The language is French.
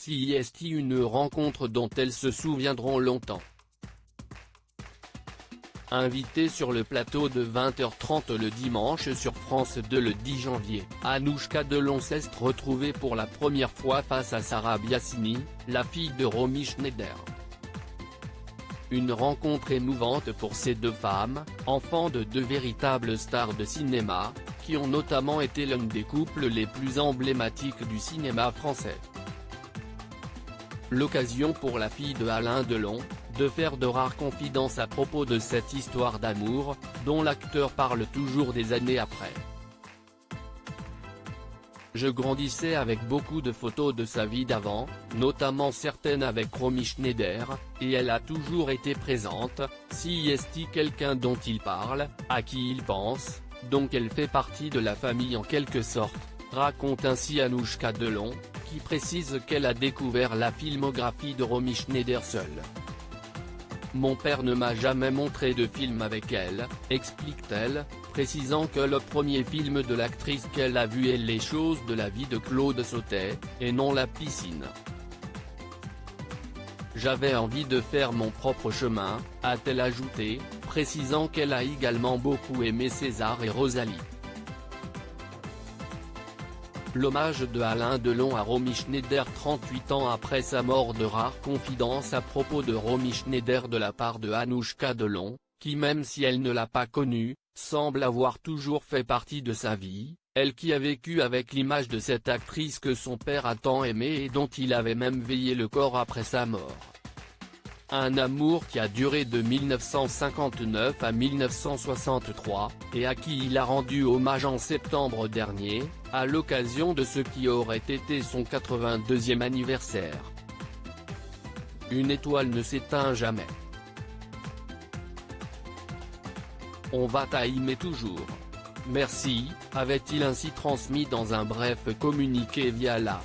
CIST, une rencontre dont elles se souviendront longtemps. Invitée sur le plateau de 20h30 le dimanche sur France 2 le 10 janvier, Anouchka Delon s'est retrouvée pour la première fois face à Sarah Biasini, la fille de Romy Schneider. Une rencontre émouvante pour ces deux femmes, enfants de deux véritables stars de cinéma, qui ont notamment été l'un des couples les plus emblématiques du cinéma français. L'occasion pour la fille de Alain Delon, de faire de rares confidences à propos de cette histoire d'amour, dont l'acteur parle toujours des années après. Je grandissais avec beaucoup de photos de sa vie d'avant, notamment certaines avec Romy Schneider, et elle a toujours été présente, CIST, quelqu'un dont il parle, à qui il pense, donc elle fait partie de la famille en quelque sorte, raconte ainsi Anouchka Delon, qui précise qu'elle a découvert la filmographie de Romy Schneider seule. Mon père ne m'a jamais montré de film avec elle, explique-t-elle, précisant que le premier film de l'actrice qu'elle a vu est Les choses de la vie de Claude Sautet, et non La piscine. J'avais envie de faire mon propre chemin, a-t-elle ajouté, précisant qu'elle a également beaucoup aimé César et Rosalie. L'hommage de Alain Delon à Romy Schneider 38 ans après sa mort, de rares confidences à propos de Romy Schneider de la part de Anouchka Delon, qui même si elle ne l'a pas connue, semble avoir toujours fait partie de sa vie, elle qui a vécu avec l'image de cette actrice que son père a tant aimée et dont il avait même veillé le corps après sa mort. Un amour qui a duré de 1959 à 1963, et à qui il a rendu hommage en septembre dernier, à l'occasion de ce qui aurait été son 82e anniversaire. Une étoile ne s'éteint jamais. On va t'aimer toujours. Merci, avait-il ainsi transmis dans un bref communiqué via la